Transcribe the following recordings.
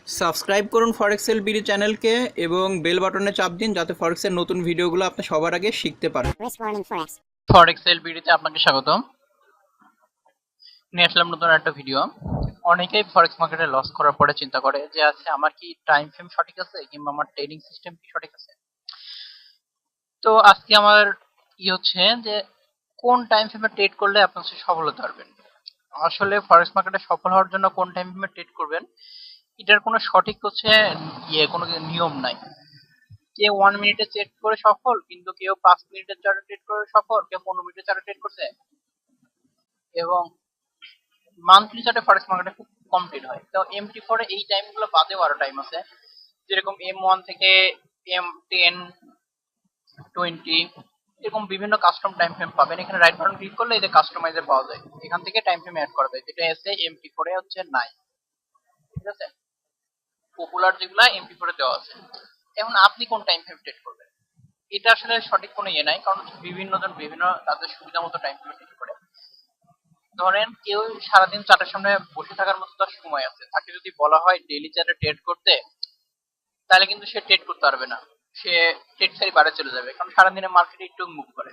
Subscribe করুন ফরেক্স help BD চ্যানেলকে এবং বেল বাটনে চাপ দিন যাতে ফরেক্সের নতুন ভিডিওগুলো আপনি সবার আগে শিখতে পারেন। ফরেক্স হেল্প বিডিতে আপনাকে স্বাগতম। নিয়ে আসলাম নতুন একটা ভিডিও। অনেকেই ফরেক্স মার্কেটে লস করার পরে চিন্তা করে যে আছে আমার কি টাইম ফ্রেম সঠিক আছে কিংবা আমার ট্রেডিং সিস্টেম কি সঠিক আছে। তো আজকে আমার হচ্ছে যে কোন টাইম ফ্রেমে ট্রেড করলে আপনি হচ্ছে সফল হতে পারবেন। আসলে ফরেক্স মার্কেটে সফল হওয়ার জন্য কোন টাইম ফ্রেমে ট্রেড করবেন এটার কোনো সঠিক হচ্ছে কোনো নিয়ম নাই। কেউ 1 মিনিটে ট্রেড করে সফল, কিন্তু কেউ 5 মিনিটের চার্টে ট্রেড করে সফল, কেউ 15 মিনিটের চার্টে ট্রেড করছে। এবং মান্থলি চার্টে ফরেক্স মার্কেটে খুব কম ট্রেড হয়। তো MT4 এ এই টাইমগুলো বাদেও আরো টাইম আছে, যেরকম M1 থেকে M10, 20 এরকম বিভিন্ন কাস্টম টাইম ফ্রেম পাবেন। এখানে রাইট বাটন ক্লিক করলে এই যে কাস্টমাইজে পাওয়া যায়, এখান থেকে টাইম ফ্রেম অ্যাড করা যায়, যেটা এসে MT4 এ হচ্ছে নাই। ঠিক আছে, পপুলার যেগুলা MT4 এ দেওয়া আছে। এখন আপনি কোন টাইম ফ্রেম ট্রেড করবেন এটা আসলে সঠিক কোনো নাই, কারণ বিভিন্ন জন বিভিন্ন তাদের সুবিধা মতো টাইম ফ্রেম ট্রেড করে। ধরেন কেউ সারাদিন চার্টের সামনে বসে থাকার মতো তার সময় আছে, তাকে যদি বলা হয় ডেইলি চার্টে ট্রেড করতে, তাহলে কিন্তু সে ট্রেড করতে পারবে না। সে ট্রেড সারি বাড়ে চলে যাবে, কারণ সারাদিনে মার্কেটে একটু মুভ করে।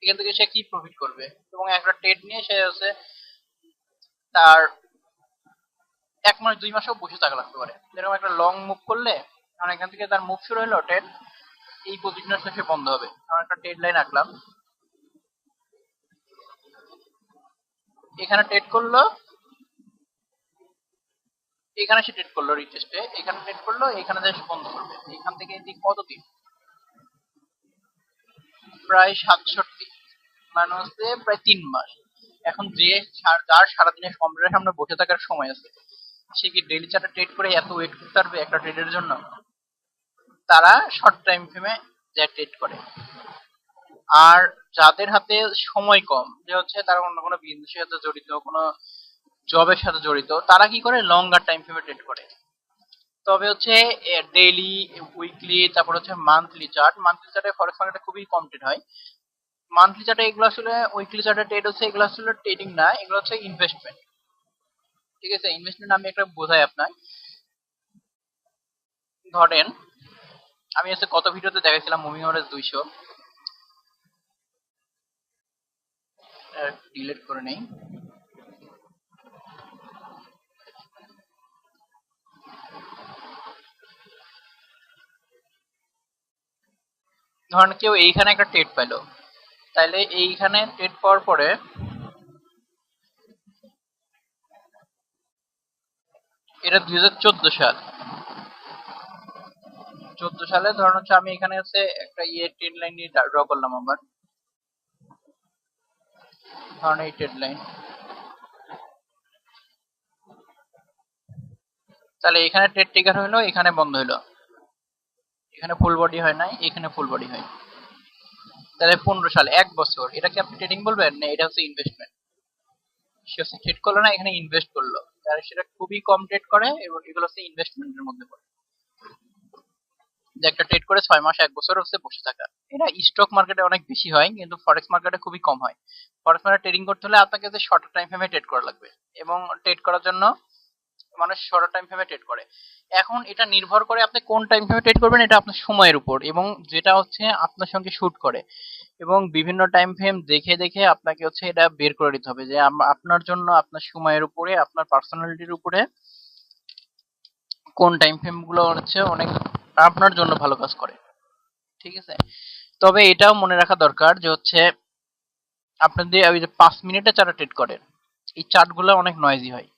এখান থেকে সে কি প্রফিট করবে? এবং একটা ট্রেড নিয়ে সে হচ্ছে তার 1 মাস 2 মাসও বসে থাকা লাগতে পারে। যেরকম একটা লং মুভ করলে, কারণ এখান থেকে তার মুভ শুরু হলো ট্রেড, এই পজিশনে সে বন্ধ হবে। কারণ একটা ট্রেড লাইন আঁকলাম, এখানে ট্রেড করলো, এখানে সে ট্রেড করলো রিটেস্টে, এখানে ট্রেড করলো, এখানে সে বন্ধ করবে। এখান থেকে এদিক কতদিন? প্রায় 67, মানে হচ্ছে প্রায় 3 মাস। এখন যে যার সারাদিনে কম্পিউটারের সামনে বসে থাকার সময় আছে, সে কি ডেইলি চার্টে ট্রেড করে এত ওয়েট করতে পারবে একটা ট্রেডের জন্য? তারা শর্ট টাইম ফ্রেমে যে ট্রেড করে। আর যাদের হাতে সময় কম, যে হচ্ছে তারা অন্য কোনো বিজনেসের সাথে জড়িত, কোনো জবের সাথে জড়িত, তারা কি করে লঙ্গার টাইম ফ্রেমে ট্রেড করে। তবে হচ্ছে ডেইলি, উইকলি, তারপর হচ্ছে মান্থলি চার্টে ফরেক্স মার্কেটে খুবই কম ট্রেড হয়। মান্থলি চার্টে এগুলো আসলে, উইকলি চার্টে ট্রেড হচ্ছে, এগুলো আসলে ট্রেডিং না, এগুলো হচ্ছে ইনভেস্টমেন্ট। ঠিক আছে, ইনভেস্টমেন্ট আমি একটা বোঝাই আপনার। ধরেন আমি হচ্ছে গত ভিডিওতে দেখাইছিলাম মুভিং অ্যাভারেজ 200, ডিলিট করে নেই। ধরেন কেউ এইখানে একটা ট্রেড পাইলো, তাহলে এইখানে ট্রেড পাওয়ার পরে এটা 2014 সাল। 14 সালে ধরেন হচ্ছে আমি এখানে হচ্ছে একটা ট্রেড লাইন নিয়ে ড্র করলাম আবার। ধরেন এই ট্রেড লাইন, তাহলে এখানে ট্রেড ট্রিগার হইলো, এখানে বন্ধ হইলো, এখানে ফুল বডি হয় নাই, এখানে ফুল বডি হয়। তাহলে 15 সাল, 1 বছর, এটা কি আপনি ট্রেডিং বলবেন না? এটা হচ্ছে ইনভেস্টমেন্ট। সে হচ্ছে ট্রেড করলো না, এখানে ইনভেস্ট করলো, তাহলে সেটা খুবই কম ট্রেড করে, এবং এগুলো হচ্ছে ইনভেস্টমেন্টের মধ্যে পড়ে। যে একটা ট্রেড করে 6 মাস 1 বছর হচ্ছে বসে থাকা, এটা স্টক মার্কেটে অনেক বেশি হয়, কিন্তু ফরেক্স মার্কেটে খুবই কম হয়। ফরেক্স মার্কেটে ট্রেডিং করতে হলে আপনাকে যে শর্ট টাইম ফ্রেমে ট্রেড করা লাগবে, এবং ট্রেড করার জন্য মানুষ শর্ট টাইম ফ্রেমে ট্রেড করে। এখন এটা নির্ভর করে আপনি কোন টাইম ফ্রেমে ট্রেড করবেন, এটা আপনার সময়ের উপর, এবং যেটা হচ্ছে আপনার সঙ্গে শুট করে। এবং বিভিন্ন টাইম ফ্রেম দেখে দেখে আপনাকে হচ্ছে এটা বের করে দিতে হবে যে আপনার জন্য, আপনার সময়ের উপরে, আপনার পার্সোনালিটির উপরে কোন টাইম ফ্রেম গুলো হচ্ছে অনেক আপনার জন্য ভালো কাজ করে। ঠিক আছে, তবে এটাও মনে রাখা দরকার যে হচ্ছে আপনি যদি ওই যে 5 মিনিটে চার্টে ট্রেড করেন, এই চার্ট গুলো অনেক নয়েজি হয়।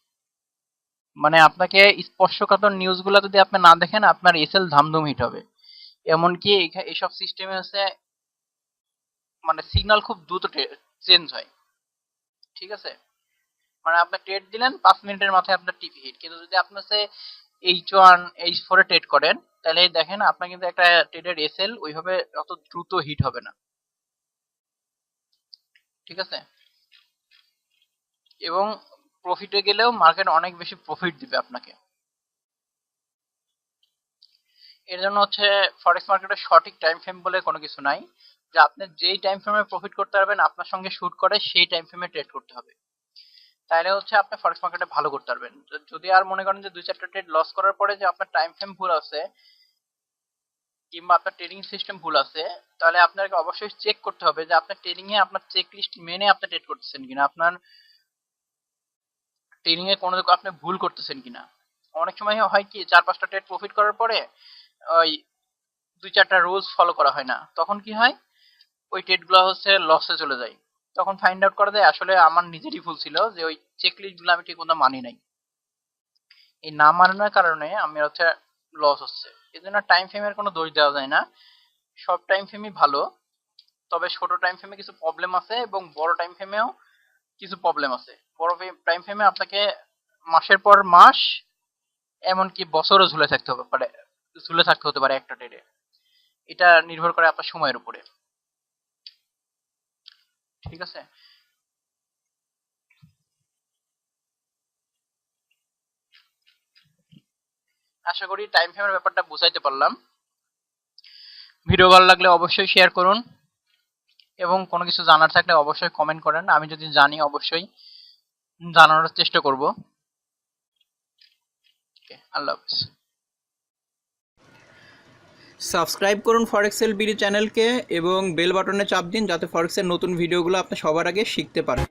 মানে আপনাকে স্পর্শকাতর নিউজ গুলা যদি আপনি না দেখেন, আপনার এসএল ধামধুম হিট হবে। এমনকি এইসব সিস্টেমে আছে, মানে সিগন্যাল খুব দ্রুত চেঞ্জ হয়। ঠিক আছে, মানে আপনি ট্রেড দিলেন 5 মিনিটের মাথায় আপনার টিপি হিট, কিন্তু যদি আপনি হচ্ছে H1 H4 এ ট্রেড করেন, তাহলে দেখেন আপনার কিন্তু একটা ট্রেডের এসএল ওইভাবে অত দ্রুত হিট হবে না। ঠিক আছে, এবং প্রফিটে গেলেও মার্কেট অনেক বেশি প্রফিট দিবে আপনাকে। এর জন্য হচ্ছে ফরেক্স মার্কেটের সঠিক টাইম ফ্রেম বলে কোনো কিছু নাই, যে আপনি যেই টাইম ফ্রেমে প্রফিট করতে পারবেন, আপনার সঙ্গে শুট করে সেই টাইম ফ্রেমে ট্রেড করতে হবে। তাহলে হচ্ছে আপনি ফরেক্স মার্কেটে ভালো করতে পারবেন। যদি আর মনে করেন যে 2-4টা ট্রেড লস করার পরে যে আপনার টাইম ফ্রেম ভুল আছে কিংবা আপনার ট্রেডিং সিস্টেম ভুল আছে, তাহলে আপনাকে অবশ্যই চেক করতে হবে যে আপনার ট্রেডিং এ আপনার চেক লিস্ট মেনে আপনি ট্রেড করতেছেন কিনা, আপনার ট্রেডিং এ কোনো আপনি ভুল করতেছেন কিনা। অনেক সময় হয় কি 4-5টা ট্রেড প্রফিট করার পরে ওই 2-4টা রুলস ফলো করা হয় না, তখন কি হয় ওই ট্রেড গুলো হচ্ছে লসে চলে যায়। তখন ফাইন্ড আউট করা যায় আসলে আমার নিজেরই ভুল ছিল যে ওই চেক লিস্ট গুলো আমি ঠিক মতো মানি নাই। এই না মানার কারণে আমি হচ্ছে লস হচ্ছে। এই জন্য টাইম ফ্রেমের কোনো দোষ দেওয়া যায় না, সব টাইম ফ্রেমই ভালো। তবে ছোট টাইম ফ্রেমে কিছু প্রবলেম আছে এবং বড় টাইম ফ্রেমেও কিছু প্রবলেম আছে। বড় টাইম ফ্রেমে আপনাকে মাসের পর মাস এমনকি বছরও ঝুলে থাকতে হতে পারে একটা ট্রেডে। এটা নির্ভর করে আপনার সময়ের উপরে। ঠিক আছে, আশা করি টাইম ফ্রেমের ব্যাপারটা বুঝাইতে পারলাম। ভিডিও ভালো লাগলে অবশ্যই শেয়ার করুন এবং কোনো কিছু জানার থাকলে অবশ্যই কমেন্ট করেন, আমি যদি জানি অবশ্যই জানানোর চেষ্টা করব। আল্লাহ হাফেজ। সাবস্ক্রাইব করুন ফরেক্স হেল্প বিডি চ্যানেলকে এবং বেল বাটনে চাপ দিন যাতে ফরেক্সের নতুন ভিডিওগুলো আপনি সবার আগে শিখতে পারেন।